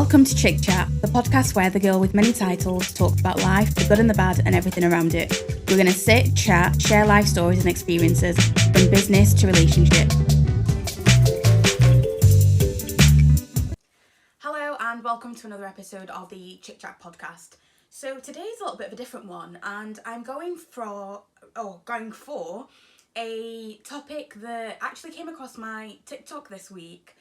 Welcome to Chik Chat, the podcast where the girl with many titles talks about life, the good and the bad, and everything around it. We're going to sit, chat, share life stories and experiences, from business to relationship. Hello and welcome to another episode of the Chik Chat podcast. So today's a little bit of a different one, and I'm going for a topic that actually came across my TikTok this week.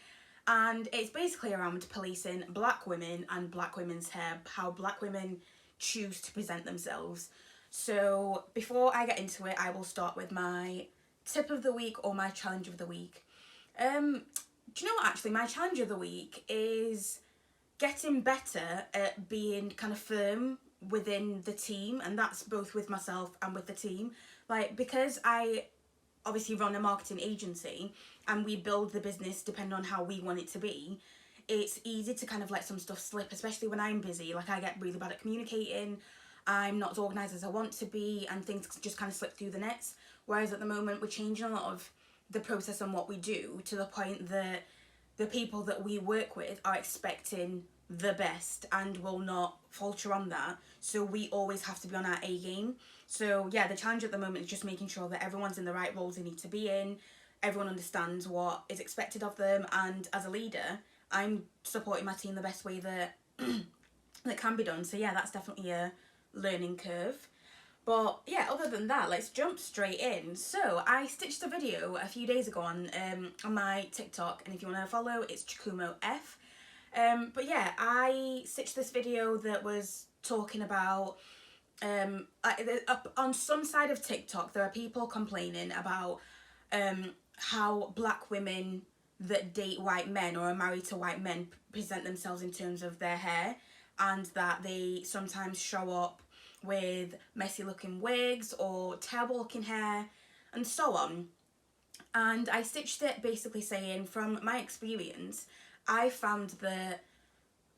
And it's basically around policing black women and black women's hair, how black women choose to present themselves. So before I get into it, I will start with my tip of the week or my challenge of the week. Do you know what, actually, my challenge of the week is getting better at being kind of firm within the team, and that's both with myself and with the team. Like, because I obviously run a marketing agency and we build the business depending on how we want it to be, it's easy to kind of let some stuff slip, especially when I'm busy. Like, I get really bad at communicating, I'm not as organised as I want to be, and things just kind of slip through the nets. Whereas at the moment, we're changing a lot of the process and what we do to the point that the people that we work with are expecting the best and will not falter on that. So we always have to be on our A game. So yeah, the challenge at the moment is just making sure that everyone's in the right roles they need to be in, everyone understands what is expected of them, and as a leader, I'm supporting my team the best way that that can be done. So yeah, that's definitely a learning curve. But yeah, other than that, let's jump straight in. So I stitched a video a few days ago on my TikTok, and if you want to follow, it's Chikumo F. But yeah, I stitched this video that was talking about on some side of TikTok, there are people complaining about how black women that date white men or are married to white men present themselves in terms of their hair, and that they sometimes show up with messy looking wigs or terrible looking hair and so on. And I stitched it basically saying, from my experience, I found that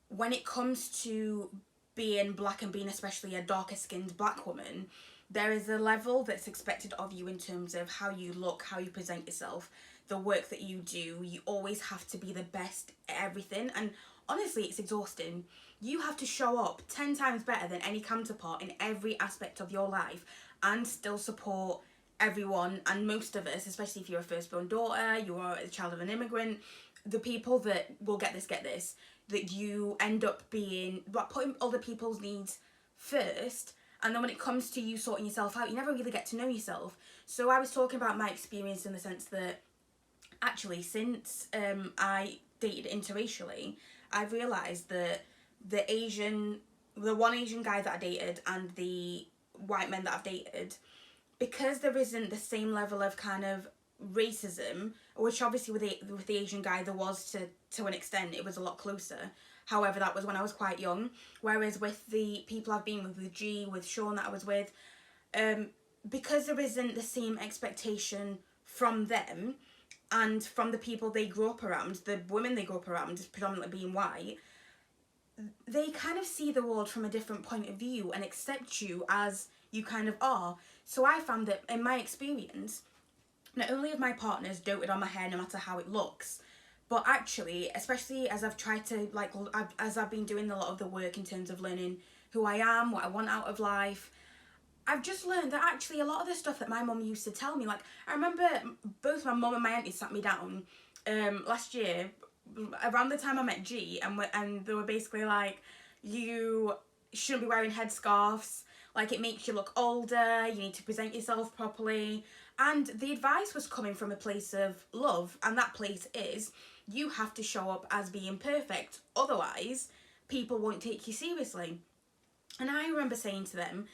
when it comes to being black and being especially a darker skinned black woman, there is a level that's expected of you in terms of how you look, how you present yourself, the work that you do. You always have to be the best at everything, and honestly, it's exhausting. You have to show up 10 times better than any counterpart in every aspect of your life and still support everyone. And most of us, especially if you're a firstborn daughter, you are a child of an immigrant, the people that will get this, that you end up being, putting other people's needs first, and then when it comes to you sorting yourself out, you never really get to know yourself. So I was talking about my experience in the sense that actually, since I dated interracially, I've realised that the one Asian guy that I dated and the white men that I've dated, because there isn't the same level of kind of racism, which obviously with the Asian guy there was to an extent, it was a lot closer. However, that was when I was quite young. Whereas with the people I've been with G, with Sean that I was with, because there isn't the same expectation from them and from the people they grew up around, the women they grew up around predominantly being white, they kind of see the world from a different point of view and accept you as you kind of are. So I found that in my experience, not only have my partners doted on my hair no matter how it looks, but actually, especially as I've tried to, as I've been doing a lot of the work in terms of learning who I am, what I want out of life, I've just learned that actually a lot of the stuff that my mum used to tell me, like, I remember both my mum and my auntie sat me down last year, around the time I met G, and they were basically like, you shouldn't be wearing headscarves, like, it makes you look older, you need to present yourself properly. And the advice was coming from a place of love, and that place is, you have to show up as being perfect, otherwise people won't take you seriously. And I remember saying to them,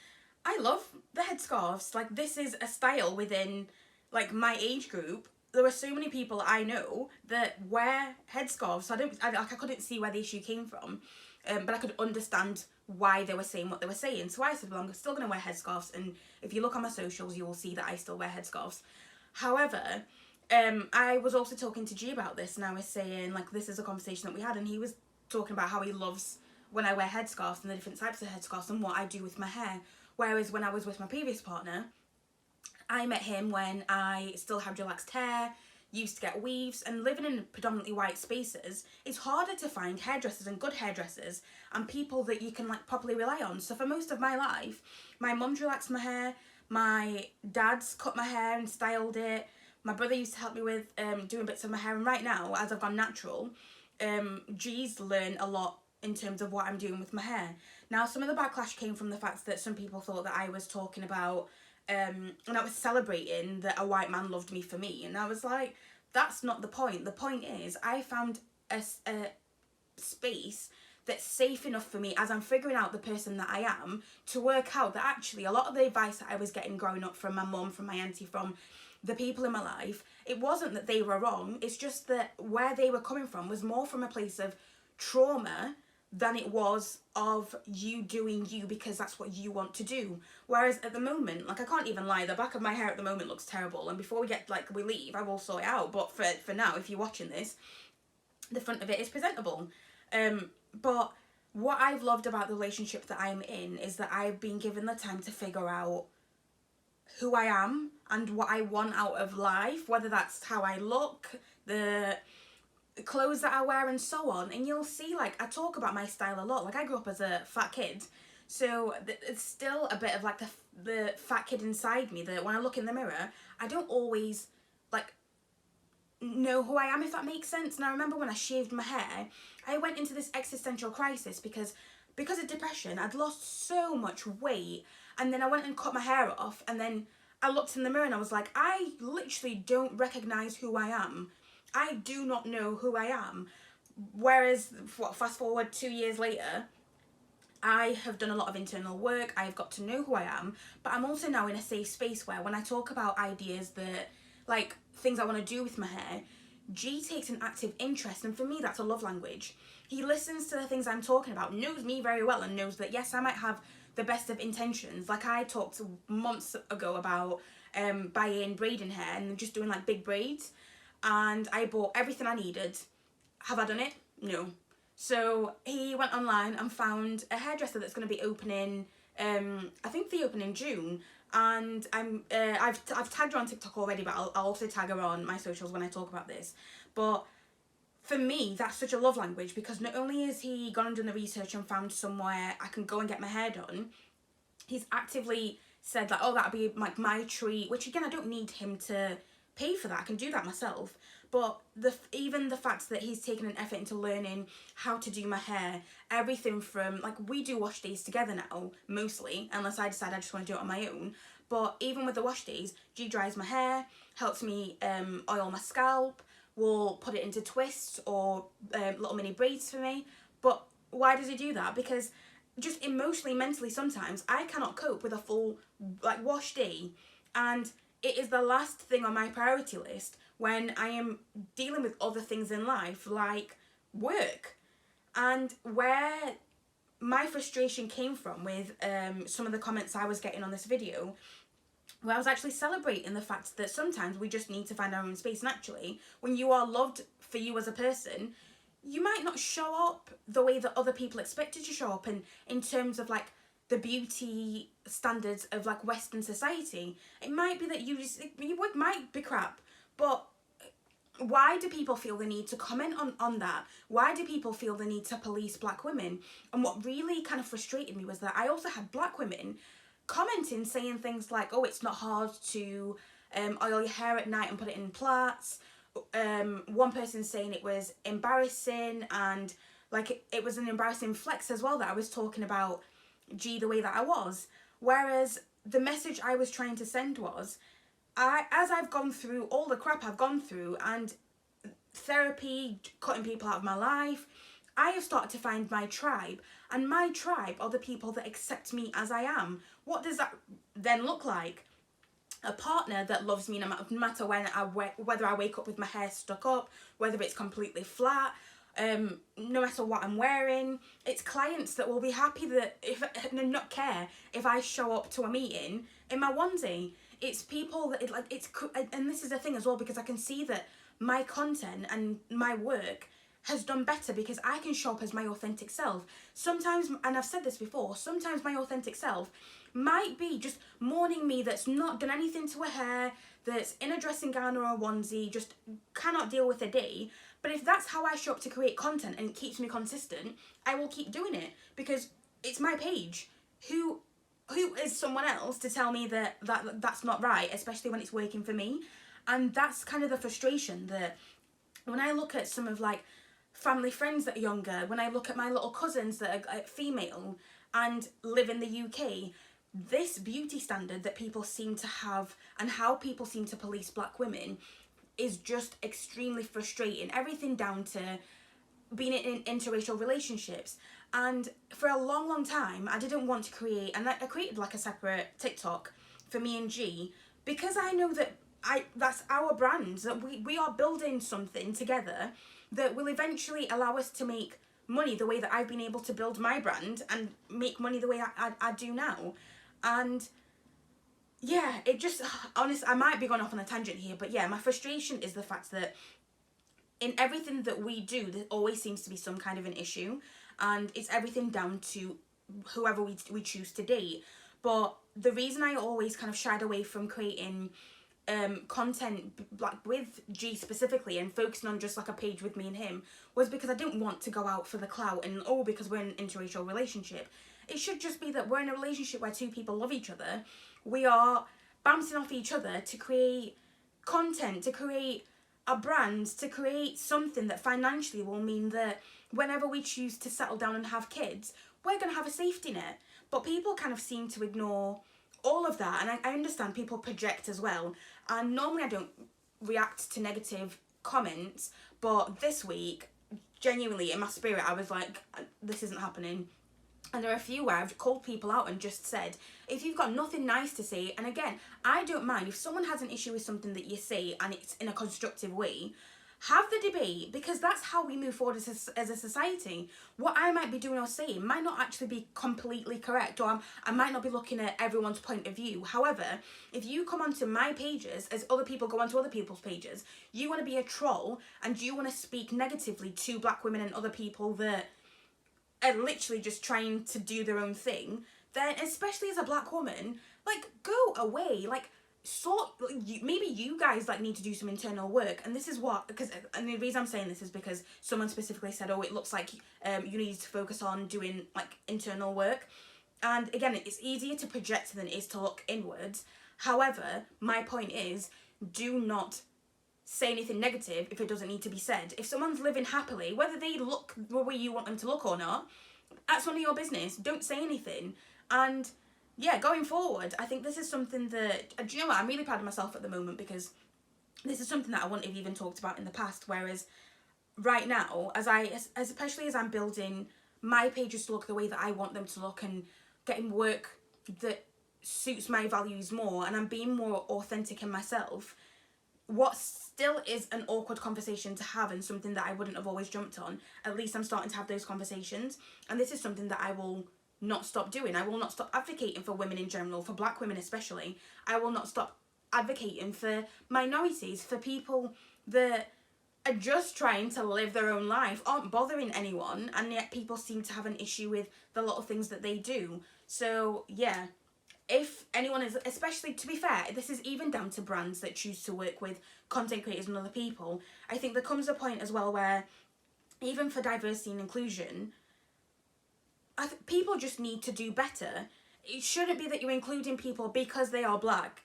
I love the headscarves, like, this is a style within, like, my age group. There are so many people I know that wear headscarves, so I couldn't see where the issue came from, but I could understand why they were saying what they were saying. So I said, well, I'm still going to wear headscarves, and if you look on my socials, you will see that I still wear headscarves. However, I was also talking to G about this, and I was saying, like, this is a conversation that we had, and he was talking about how he loves when I wear headscarves and the different types of headscarves and what I do with my hair. Whereas when I was with my previous partner, I met him when I still had relaxed hair. used to get weaves, and living in predominantly white spaces, it's harder to find hairdressers and good hairdressers and people that you can like properly rely on. So for most of my life, my mum's relaxed my hair, my dad's cut my hair and styled it, my brother used to help me with doing bits of my hair, and right now, as I've gone natural, G's learned a lot in terms of what I'm doing with my hair. Now, some of the backlash came from the fact that some people thought that I was talking about and I was celebrating that a white man loved me for me, and I was like, that's not the point. The point is I found a space that's safe enough for me as I'm figuring out the person that I am, to work out that actually a lot of the advice that I was getting growing up from my mum, from my auntie, from the people in my life, it wasn't that they were wrong, it's just that where they were coming from was more from a place of trauma than it was of you doing you because that's what you want to do. Whereas at the moment, like, I can't even lie, the back of my hair at the moment looks terrible, and before we leave, I will sort it out, but for now, if you're watching this, the front of it is presentable. But what I've loved about the relationship that I'm in is that I've been given the time to figure out who I am and what I want out of life, whether that's how I look, the clothes that I wear and so on. And you'll see, like, I talk about my style a lot. Like, I grew up as a fat kid, so it's still a bit of like the fat kid inside me that when I look in the mirror, I don't always like know who I am, if that makes sense. And I remember when I shaved my hair, I went into this existential crisis because of depression. I'd lost so much weight, and then I went and cut my hair off, and then I looked in the mirror and I was like, I literally don't recognise who I am. I do not know who I am. Whereas, fast forward 2 years later, I have done a lot of internal work, I've got to know who I am, but I'm also now in a safe space where when I talk about ideas that, like, things I want to do with my hair, G takes an active interest, and for me that's a love language. He listens to the things I'm talking about, knows me very well, and knows that yes, I might have the best of intentions. Like, I talked months ago about buying braiding hair and just doing like big braids, and I bought everything I needed. Have I done it? No. So he went online and found a hairdresser that's going to be opening, I think they open in June, and I've tagged her on TikTok already, but I'll also tag her on my socials when I talk about this. But for me, that's such a love language, because not only has he gone and done the research and found somewhere I can go and get my hair done, he's actively said that, oh, that'll be like my treat, which again, I don't need him to pay for that, I can do that myself. But even the fact that he's taken an effort into learning how to do my hair, everything from, like, we do wash days together now, mostly, unless I decide I just want to do it on my own. But even with the wash days, G dries my hair, helps me oil my scalp, will put it into twists or little mini braids for me. But why does he do that? Because just emotionally, mentally, sometimes I cannot cope with a full, like, wash day, and it is the last thing on my priority list when I am dealing with other things in life, like work. And where my frustration came from with some of the comments I was getting on this video, where I was actually celebrating the fact that sometimes we just need to find our own space. And actually, when you are loved for you as a person, you might not show up the way that other people expect you to show up, and in terms of like the beauty standards of like Western society. It might be that your work might be crap, but why do people feel the need to comment on that? Why do people feel the need to police black women? And what really kind of frustrated me was that I also had black women commenting, saying things like, oh, it's not hard to oil your hair at night and put it in plaits. One person saying it was embarrassing, and like it was an embarrassing flex as well that I was talking about G the way that I was. Whereas the message I was trying to send was, as I've gone through all the crap I've gone through, and therapy, cutting people out of my life, I have started to find my tribe, and my tribe are the people that accept me as I am. What does that then look like? A partner that loves me no matter whether I wake up with my hair stuck up, whether it's completely flat, no matter what I'm wearing. It's clients that will be happy that and not care if I show up to a meeting in my onesie. It's people that and this is the thing as well, because I can see that my content and my work has done better because I can show up as my authentic self. Sometimes, and I've said this before, sometimes my authentic self might be just morning me that's not done anything to her hair, that's in a dressing gown or a onesie, just cannot deal with the day. But if that's how I show up to create content and it keeps me consistent, I will keep doing it because it's my page. Who is someone else to tell me that's not right, especially when it's working for me? And that's kind of the frustration, that when I look at some of like family friends that are younger, when I look at my little cousins that are female and live in the UK, this beauty standard that people seem to have and how people seem to police black women is just extremely frustrating. Everything down to being in interracial relationships. And for a long time, I didn't want to create, and I created like a separate TikTok for me and G, because I know that that's our brand, that we are building something together that will eventually allow us to make money the way that I've been able to build my brand and make money the way I do now. And yeah, it just, honestly, I might be going off on a tangent here, but yeah, my frustration is the fact that in everything that we do, there always seems to be some kind of an issue, and it's everything down to whoever we choose to date. But the reason I always kind of shied away from creating content like with G specifically and focusing on just like a page with me and him was because I didn't want to go out for the clout and because we're in an interracial relationship. It should just be that we're in a relationship where two people love each other. We are bouncing off each other to create content, to create a brand, to create something that financially will mean that whenever we choose to settle down and have kids, we're going to have a safety net. But people kind of seem to ignore all of that, and I understand people project as well, and normally I don't react to negative comments, but this week, genuinely in my spirit, I was like, this isn't happening. And there are a few where I've called people out and just said, if you've got nothing nice to say, and again, I don't mind if someone has an issue with something that you say and it's in a constructive way, have the debate, because that's how we move forward as a society. What I might be doing or saying might not actually be completely correct, or I might not be looking at everyone's point of view. However, if you come onto my pages as other people go onto other people's pages, you want to be a troll and you want to speak negatively to black women and other people that are literally just trying to do their own thing, then especially as a black woman, like, go away. Like, maybe you guys like need to do some internal work. And this is what, because, and the reason I'm saying this is because someone specifically said, oh, it looks like you need to focus on doing like internal work. And again, it's easier to project than it is to look inwards. However, my point is, do not say anything negative if it doesn't need to be said. If someone's living happily, whether they look the way you want them to look or not, that's none of your business. Don't say anything. And yeah, going forward, I think this is something that, do you know what, I'm really proud of myself at the moment, because this is something that I wouldn't have even talked about in the past, whereas right now, especially as I'm building my pages to look the way that I want them to look and getting work that suits my values more, and I'm being more authentic in myself, what still is an awkward conversation to have and something that I wouldn't have always jumped on, at least I'm starting to have those conversations. And this is something that I will not stop doing. I will not stop advocating for women in general, for black women especially. I will not stop advocating for minorities, for people that are just trying to live their own life, aren't bothering anyone, and yet people seem to have an issue with the little things that they do. So yeah, if anyone is, especially, to be fair, this is even down to brands that choose to work with content creators and other people. I think there comes a point as well where, even for diversity and inclusion, people just need to do better. It shouldn't be that you're including people because they are black.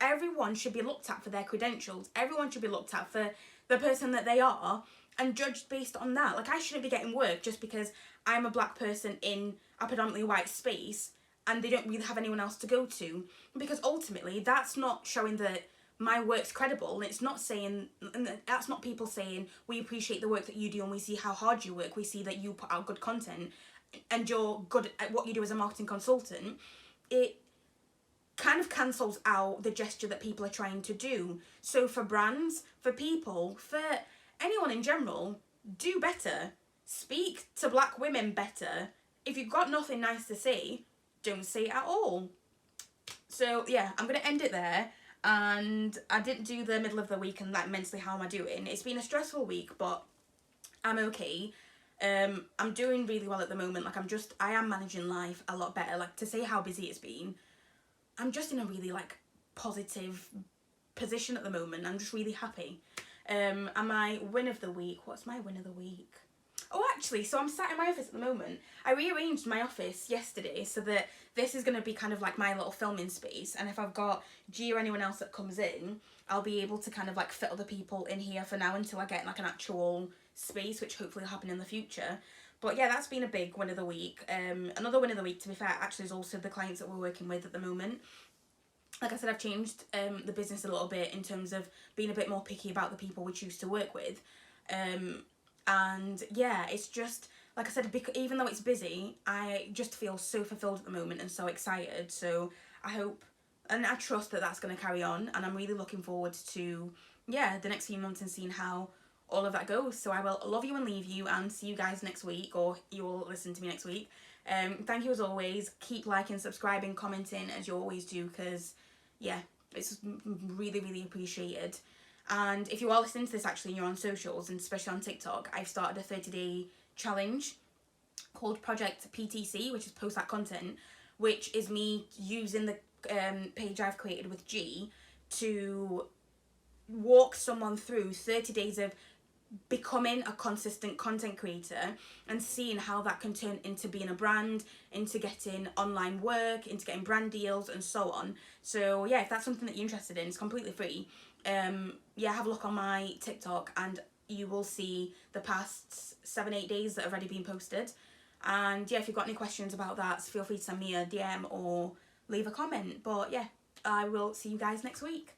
Everyone should be looked at for their credentials. Everyone should be looked at for the person that they are and judged based on that. Like, I shouldn't be getting work just because I'm a black person in a predominantly white space and they don't really have anyone else to go to, because ultimately that's not showing that my work's credible. It's not saying, and that's not people saying, we appreciate the work that you do and we see how hard you work, we see that you put out good content and you're good at what you do as a marketing consultant. It kind of cancels out the gesture that people are trying to do. So for brands, for people, for anyone in general, do better. Speak to black women better. If you've got nothing nice to say, don't say it at all. So yeah, I'm going to end it there. And I didn't do the middle of the week and like mentally how am I doing. It's been a stressful week, but I'm okay. I'm doing really well at the moment. Like I am managing life a lot better. Like to say how busy it's been, I'm just in a really like positive position at the moment. I'm just really happy. And my win of the week, what's my win of the week? Oh, actually, so I'm sat in my office at the moment. I rearranged my office yesterday so that this is going to be kind of like my little filming space. And if I've got G or anyone else that comes in, I'll be able to kind of like fit other people in here for now until I get like an actual space, which hopefully will happen in the future. But yeah, that's been a big win of the week. Another win of the week, to be fair, actually is also the clients that we're working with at the moment. Like I said, I've changed the business a little bit in terms of being a bit more picky about the people we choose to work with. And yeah, it's just, like I said, even though it's busy, I just feel so fulfilled at the moment and so excited. So I hope and I trust that that's going to carry on. And I'm really looking forward to, yeah, the next few months and seeing how all of that goes. So I will love you and leave you and see you guys next week, or you will listen to me next week. Thank you as always. Keep liking, subscribing, commenting as you always do, because yeah, it's really, really appreciated. And if you are listening to this actually and you're on socials, and especially on TikTok, I've started a 30-day challenge called Project PTC, which is Post That Content, which is me using the page I've created with G to walk someone through 30 days of becoming a consistent content creator and seeing how that can turn into being a brand, into getting online work, into getting brand deals and so on. So yeah, if that's something that you're interested in, it's completely free. Yeah, have a look on my TikTok and you will see the past 7-8 days that have already been posted. And yeah, if you've got any questions about that, feel free to send me a DM or leave a comment. But yeah, I will see you guys next week.